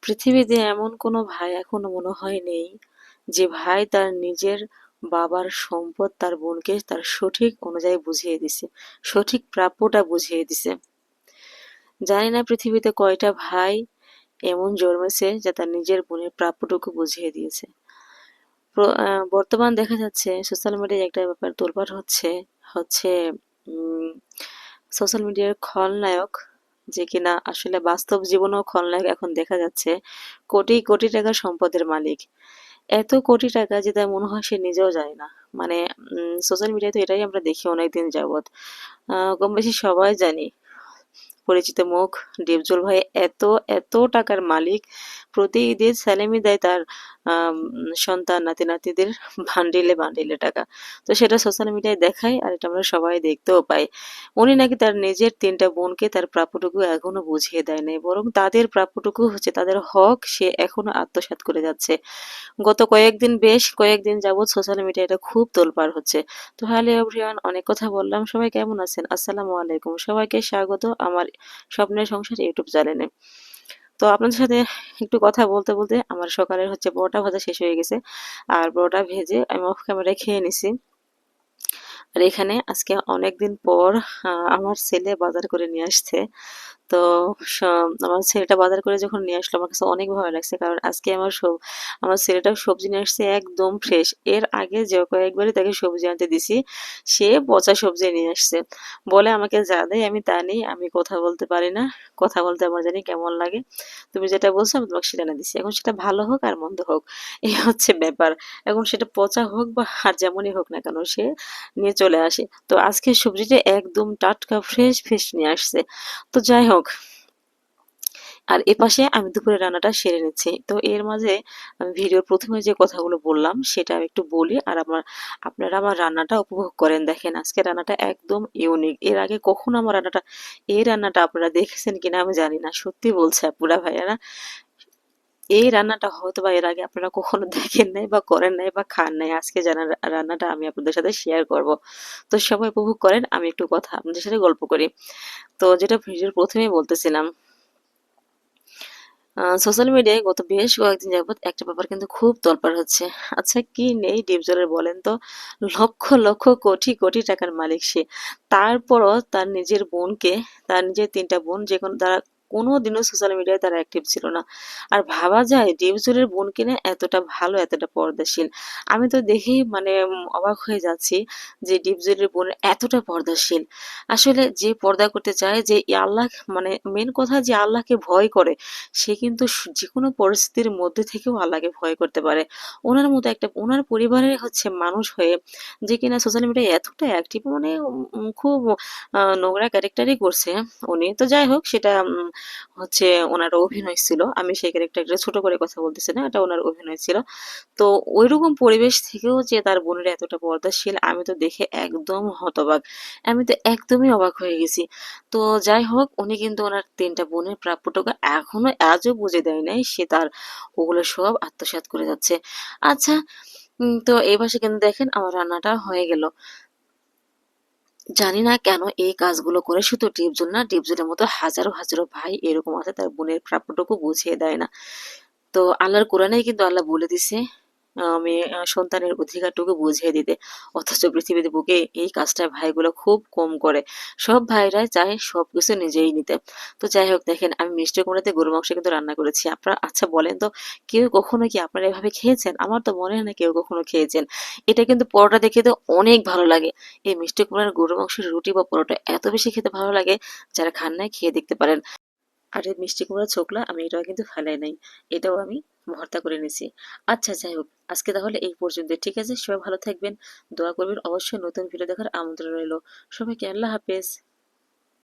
পৃথিবীতে এমন কোনো ভাই এখনো মনে হয় নেই যে ভাই তার নিজের বাবার সম্পদ তার বোনকে তার সঠিক অনুযায়ী বুঝিয়ে দিছে, সঠিক প্রাপ্যটা বুঝিয়ে দিছে। জানি না পৃথিবীতে কয়টা ভাই এমন জন্মেছে যে তার নিজের বোনের প্রাপ্যটুকু বুঝিয়ে দিয়েছে। বর্তমান দেখা যাচ্ছে সোশ্যাল মিডিয়ায় একটা ব্যাপার তোলপাড় হচ্ছে হচ্ছে উম সোশ্যাল মিডিয়ার খলনায়ক, যে কিনা আসলে বাস্তব জীবনেও খলনায়ক এখন দেখা যাচ্ছে, কোটি কোটি টাকার সম্পদের মালিক। এত কোটি টাকা যে তার মনে হয় সে নিজেও জানে না। মানে সোশ্যাল মিডিয়ায় তো এটাই আমরা দেখি অনেকদিন যাবৎ। কম বেশি সবাই জানি পরিচিত মুখ ডিপজল ভাই এত এত টাকার মালিক। প্রতি ঈদে স্যালামি দেয় তার সন্তান নাতি নাতিদের বান্ডিলে বান্ডিলে টাকা। তো সেটা সোশ্যাল মিডিয়ায় দেখায় আর এটা আমরা সবাই দেখতেও পাই। উনি নাকি তার নিজের তিনটা বোনকে তার প্রাপ্যটুকু এখনো বুঝিয়ে দেয় নাই, বরং তাদের প্রাপ্যটুকু হচ্ছে তাদের হক সে এখনো আত্মসাৎ করে যাচ্ছে। গত বেশ কয়েকদিন যাবৎ সোশ্যাল মিডিয়ায় এটা খুব তোলপাড় হচ্ছে। তো হ্যালো এভরিওয়ান, অনেক কথা বললাম। সবাই কেমন আছেন? আসসালামু আলাইকুম। সবাইকে স্বাগত আমার স্বপ্নের সংসার ইউটিউব চ্যানেলে। তো আপনাদের সাথে একটু কথা বলতে বলতে আমার সকালের পরোটা ভাজা শেষ হয়ে গেছে। আর পরোটা ভেজে আমি অফ ক্যামেরায় খেয়ে নিছি। আর এখানে আজকে অনেকদিন পর আমার ছেলে বাজার করে নিয়ে আসছে। তো আমার ছেলেটা বাজার করে যখন নিয়ে আসলো আমার কাছে অনেক ভালো লাগছে, কারণ আজকে আমার ছেলেটা সবজি নিয়ে আসছে একদম ফ্রেশ। এর আগে যে কয়েকবারই তাকে সবজি আনতে দিছি সে পচা সবজি নিয়ে আসছে। বলে আমাকে যা দেয় আমি তা নিই, আমি কথা বলতে পারি না, কথা বলতে আমার জানি কেমন লাগে, তুমি যেটা বলছো আমি তোমাকে সেটা এনে দিছি। এখন সেটা ভালো হোক আর মন্দ হোক, এই হচ্ছে ব্যাপার। এখন সেটা পচা হোক বা আর যেমনই হোক না কেন সে নিয়ে চলে আসে। তো আজকে সবজিটা একদম টাটকা ফ্রেশ ফ্রেশ নিয়ে আসছে। তো যাই হোক, আর এপাশে আমি দুপুরে রান্নাটা সেরে নিচ্ছি। তো এর মাঝে আমি ভিডিওর প্রথমে যে কথাগুলো বললাম সেটা আমি একটু বলি, আর আপনারা আমার রান্নাটা উপভোগ করেন। দেখেন আজকে রান্নাটা একদম ইউনিক। এর আগে কখনো আমার এই রান্নাটা আপনারা দেখেছেন কিনা আমি জানি না। সত্যি বলছে আপুরা ভাইয়ারা, এই রান্নাটা হয়তোবা এর আগে আপনারা কখনো দেখেন নাই বা করেন নাই বা খান নাই। আজকে রান্নাটা আমি আপনাদের সাথে শেয়ার করব। তো সবাই উপভোগ করেন, আমি একটু কথা আপনাদের সাথে গল্প করি। তো যেটা ভিডিওর প্রথমেই বলতেছিলাম, সোশ্যাল মিডিয়ায় গত বেশ কয়েকদিন যাবৎ একটা ব্যাপার কিন্তু খুব তোলপাড় হচ্ছে। আচ্ছা কি নেই ডিপজলের বলেন তো? লক্ষ লক্ষ কোটি কোটি টাকার মালিক সে। তারপরও তার নিজের ৩ টা বোন, যে তারা কোনোদিনও সোশ্যাল মিডিয়ায় তারা অ্যাক্টিভ ছিল না। আর ভাবা যায় ডিপজলের বোন কিনা এতটা ভালো, এতটা পর্দাশীল। আমি তো দেখেই মানে অবাক হয়ে যাচ্ছি যে ডিপজলের বোন এতটা পর্দাশীল। আসলে যে পর্দা করতে চায়, যে আল্লাহ, মানে মেন কথা যে আল্লাহকে ভয় করে, সে কিন্তু যেকোনো পরিস্থিতির মধ্যে থেকেও আল্লাহকে ভয় করতে পারে। ওনার মতো ওনার পরিবারের মানুষ হয়ে যে কিনা সোশ্যাল মিডিয়ায় এতটা অ্যাক্টিভ, মানে খুব নোংরা ক্যারেক্টারই করছে উনি। তো যাই হোক, সেটা ওনার অভিনয় ছিল। আমি সেই ক্যারেক্টারটা ছোট করে কথা বলতেছি না, এটা ওনার অভিনয় ছিল। তো ঐরকম পরিবেশ থেকেও যে তার বোনের এতটা পর্দাশীল, আমি তো দেখে একদম হতবাক। আমি তো একদমই অবাক হয়ে গেছি। তো যাই হোক, উনি কিন্তু ওনার ৩ টা বোনের প্রাপ্যটুকু এখনো আজও বুঝে দেয় নাই। সে তার ওগুলো সব আত্মসাৎ করে যাচ্ছে। আচ্ছা, তো এই পাশে কিন্তু দেখেন আমার রান্নাটা হয়ে গেল। জানি না কেন এই কাজগুলো করে শুধু ডিপজল না, ডিপজলের মতো হাজারো হাজারো ভাই এরকম আছে তার বোনের প্রাপ্যটুকু বুঝিয়ে দেয় না। তো আল্লাহর কোরআনেই কিন্তু আল্লাহ বলে দিছে মেয়ে সন্তানের অধিকারটুকু বুঝিয়ে দিতে। অথচ পৃথিবীর বুকে এই কাজটা ভাইগুলো খুব কম করে। সব ভাইরাই চায় সবকিছু নিজেই নিতে। তো যাই হোক, দেখেন আমি মিষ্টি কুমড়াতে গরুর মাংস কিন্তু রান্না করেছি। আপনারা আচ্ছা বলেন তো, কেউ কখনো কি আপনারা এভাবে খেয়েছেন? আমার তো মনে হয় না কেউ কখনো খেয়েছেন। এটা কিন্তু পরোটা দিয়ে খেতে অনেক ভালো লাগে। এই মিষ্টি কুমড়ার গরুর মাংসের রুটি বা পরোটা এত বেশি খেতে ভালো লাগে, যারা খান নাই খেয়ে দেখতে পারেন। আর এই মিষ্টি কুমড়ার ছোকলা আমি এটাও কিন্তু ফেলাই নাই, এটাও আমি ভর্তা করে নিছি। আচ্ছা যাই হোক, আজকে তাহলে এই পর্যন্ত, ঠিক আছে? সবাই ভালো থাকবেন, দোয়া করবেন, অবশ্যই নতুন ভিডিও দেখার আমন্ত্রণ রইল। সবাইকে আল্লাহ হাফেজ।